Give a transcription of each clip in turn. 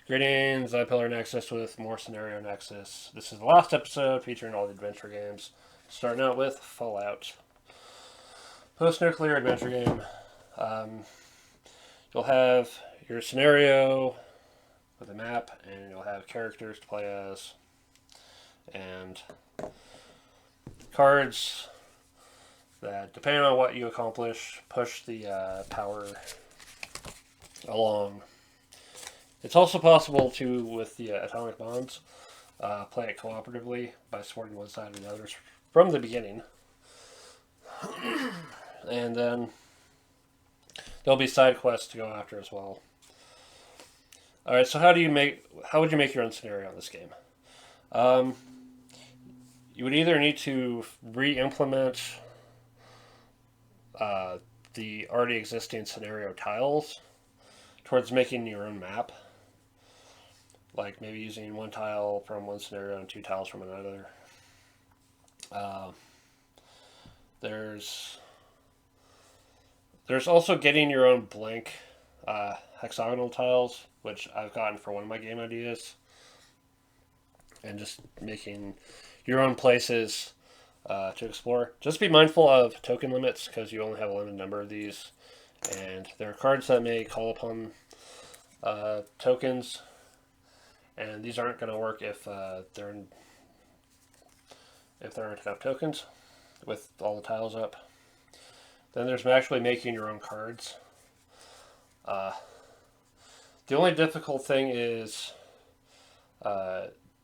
Greetings, I'm Pillar Nexus with more Scenario Nexus. This is the last episode featuring all the adventure games. Starting out with Fallout. Post-nuclear adventure game. Um, you'll have your scenario with a map, and you'll have characters to play as, and cards that, depending on what you accomplish, push the power along. It's also possible to, with the atomic bombs, play it cooperatively by supporting one side or the other from the beginning. And then there'll be side quests to go after as well. All right, so how would you make your own scenario in this game? Um, you would either need to re-implement the already existing scenario tiles towards making your own map, like maybe using one tile from one scenario and two tiles from another. Uh, there's also getting your own blank hexagonal tiles, which I've gotten for one of my game ideas, and just making your own places to explore. Just be mindful of token limits because you only have a limited number of these, and there are cards that may call upon tokens, and these aren't going to work if there aren't enough tokens with all the tiles up. Then there's actually making your own cards. The only difficult thing is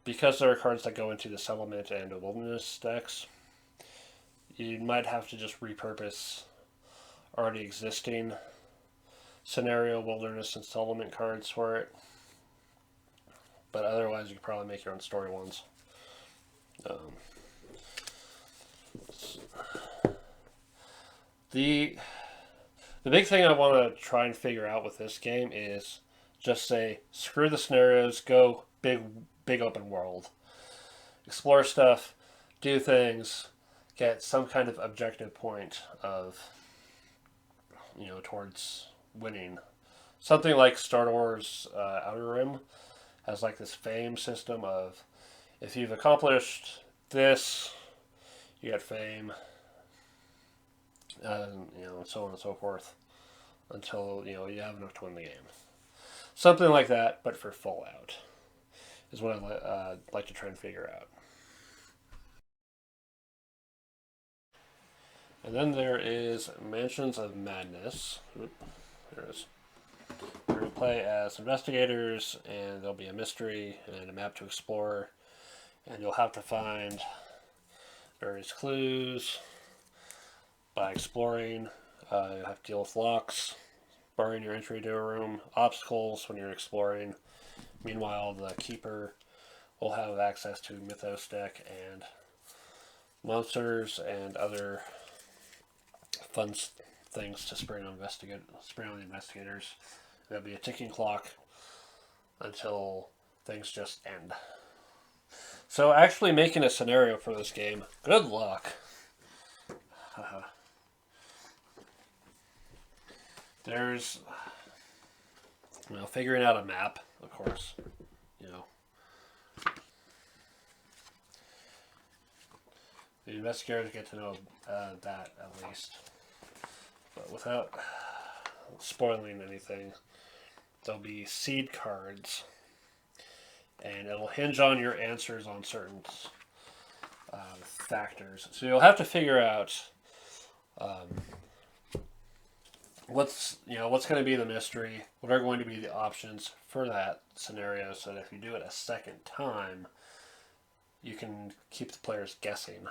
because there are cards that go into the settlement and the wilderness decks, you might have to just repurpose already existing scenario, wilderness, and settlement cards for it. But otherwise, you could probably make your own story ones. The big thing I want to try and figure out with this game is just say screw the scenarios, go big open world, explore stuff, do things, get some kind of objective point of towards winning. Something like Star Wars Outer Rim has like this fame system of if you've accomplished this, you get fame, and so on and so forth until you have enough to win the game. Something like that, but for Fallout is what I'd like to try and figure out. And then there is Mansions of Madness. There it is. We're going to play as investigators, and there'll be a mystery and a map to explore, and you'll have to find various clues by exploring. You'll have to deal with locks, barring your entry to a room, obstacles when you're exploring. Meanwhile, the keeper will have access to Mythos deck and monsters and other fun things to spray on the investigators. There'll be a ticking clock until things just end. So actually making a scenario for this game, good luck. There's, figuring out a map, of course. The investigators get to know that at least. But without spoiling anything, there'll be seed cards, and it'll hinge on your answers on certain factors. So you'll have to figure out what's going to be the mystery, what are going to be the options for that scenario, so that if you do it a second time, you can keep the players guessing.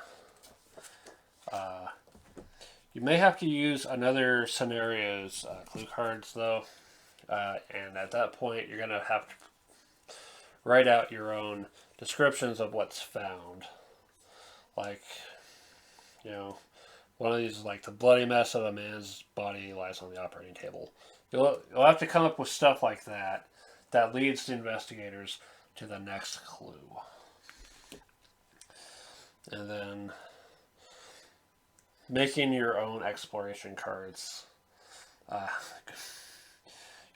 You may have to use another scenario's clue cards, though, and at that point, you're going to have to write out your own descriptions of what's found. Like, one of these is like the bloody mess of a man's body lies on the operating table. You'll have to come up with stuff like that that leads the investigators to the next clue. And then making your own exploration cards.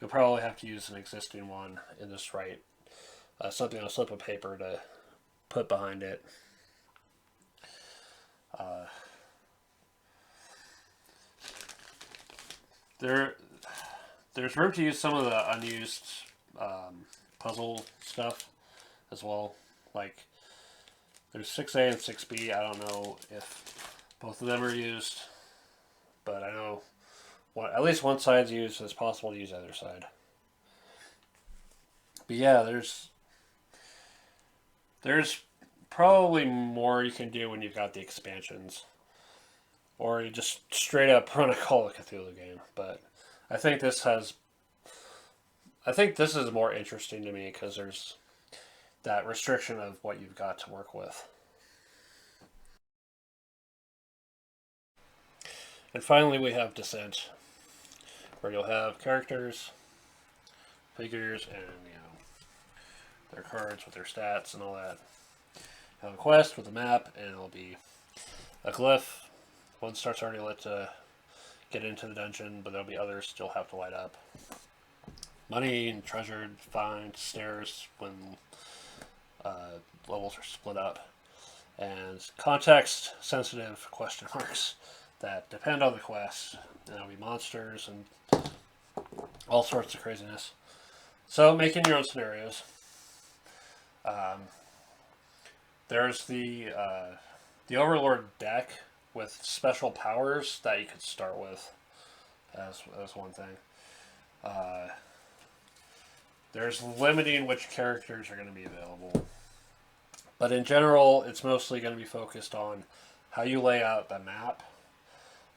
you'll probably have to use an existing one and just write something on a slip of paper to put behind it. Uh, there's room to use some of the unused puzzle stuff as well. Like there's 6A and 6B. I don't know if both of them are used, but I know at least one side's used, so it's possible to use the other side. But yeah, there's probably more you can do when you've got the expansions, or you just straight up run a Call of Cthulhu game. But I think this is more interesting to me because there's that restriction of what you've got to work with. And finally, we have Descent, where you'll have characters, figures, and their cards with their stats and all that. Have a quest with a map, and it'll be a glyph. One star's already lit to get into the dungeon, but there'll be others still have to light up. Money and treasure, find stairs when levels are split up, and context-sensitive question marks that depend on the quest. And there'll be monsters and all sorts of craziness. So, making your own scenarios. There's the Overlord deck with special powers that you could start with as one thing. There's limiting which characters are going to be available. But in general, it's mostly going to be focused on how you lay out the map,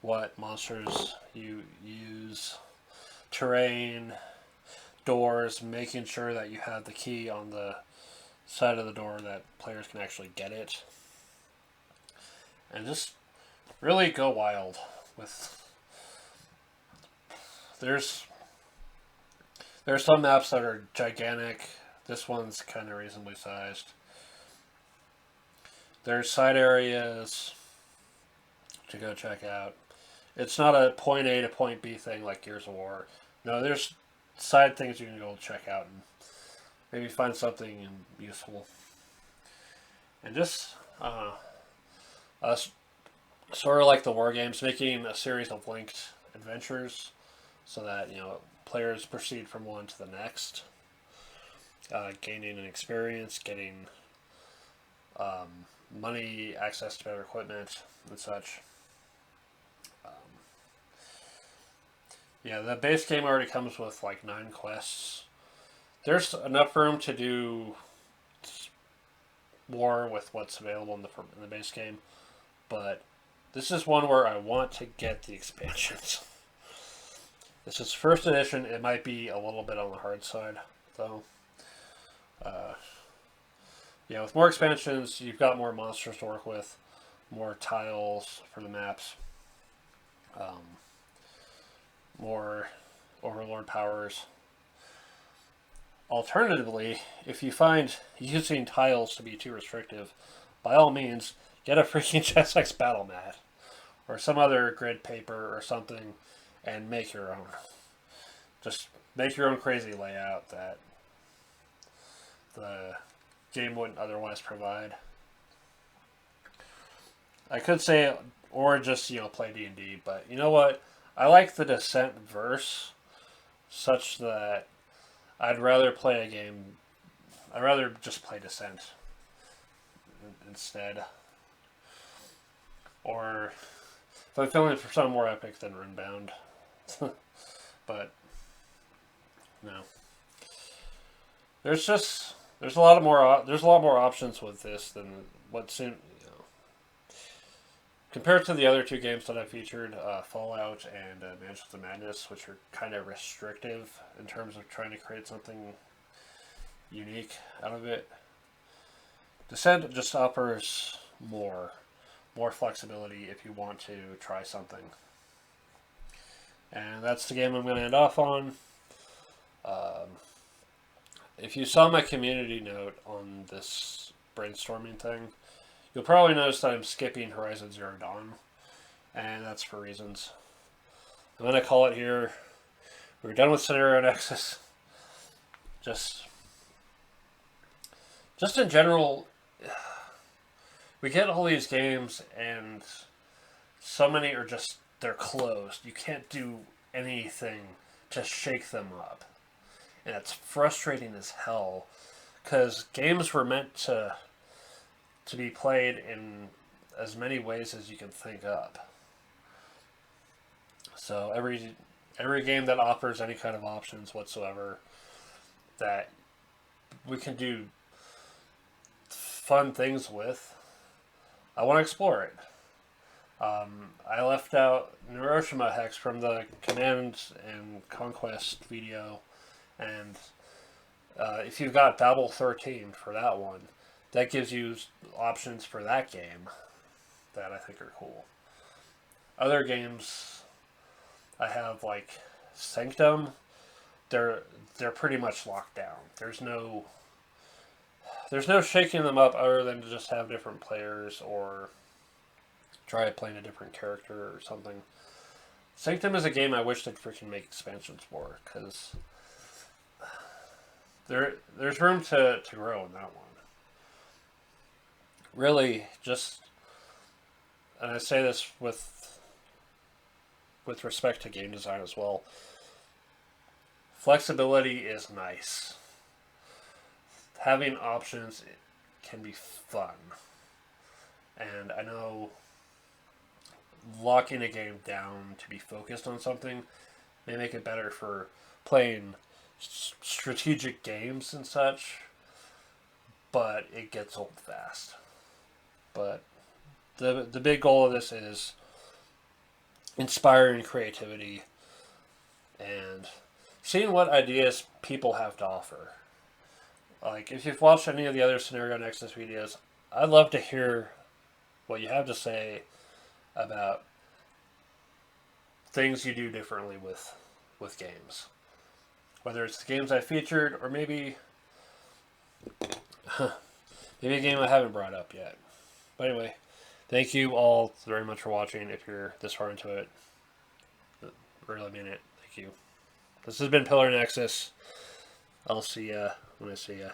what monsters you use, terrain, doors, making sure that you have the key on the side of the door that players can actually get it. And just really go wild with... There's some maps that are gigantic. This one's kind of reasonably sized. There's side areas to go check out. It's not a point A to point B thing like Gears of War. No, there's side things you can go check out and maybe find something useful. And just, sort of like the war games, making a series of linked adventures so that, players proceed from one to the next, gaining an experience, getting money, access to better equipment, and such. The base game already comes with like 9 quests. There's enough room to do more with what's available in the base game, but this is one where I want to get the expansions. This is first edition. It might be a little bit on the hard side, though. With more expansions, you've got more monsters to work with, more tiles for the maps, more Overlord powers. Alternatively, if you find using tiles to be too restrictive, by all means, get a freaking Chessex battle mat or some other grid paper or something and make your own. Just make your own crazy layout that the game wouldn't otherwise provide. I could say, or just, play D&D, but you know what? I like the Descent verse such that I'd rather play a game. I'd rather just play Descent instead. Or if I'm feeling for something more epic than Runebound. But no. There's a lot more options with this than what seemed, compared to the other 2 games that I featured, Fallout and Mansions of Madness, which are kind of restrictive in terms of trying to create something unique out of it. Descent just offers more flexibility if you want to try something. And that's the game I'm going to end off on. If you saw my community note on this brainstorming thing, you'll probably notice that I'm skipping Horizon Zero Dawn, and that's for reasons. I'm going to call it here. we're done with Scenario Nexus. Just in general, we get all these games, and so many are just, they're closed. You can't do anything to shake them up. And it's frustrating as hell, because games were meant to be played in as many ways as you can think up. So every game that offers any kind of options whatsoever that we can do fun things with, I want to explore it. I left out Neuroshima Hex from the Command and Conquest video, and if you've got Babel 13 for that one, that gives you options for that game that I think are cool. Other games I have, like Sanctum, they're pretty much locked down. There's no shaking them up other than to just have different players or try playing a different character or something. Sanctum is a game I wish they'd freaking make expansions for, because there's room to grow in that one. Really, just, and I say this with respect to game design as well, flexibility is nice. Having options can be fun. And I know locking a game down to be focused on something may make it better for playing strategic games and such, but it gets old fast. But the big goal of this is inspiring creativity and seeing what ideas people have to offer. Like, if you've watched any of the other Scenario Nexus videos, I'd love to hear what you have to say about things you do differently with games. Whether it's the games I featured, or maybe a game I haven't brought up yet. But anyway, thank you all very much for watching. If you're this far into it, really mean it. Thank you. This has been Pillar Nexus. I'll see ya when I see ya.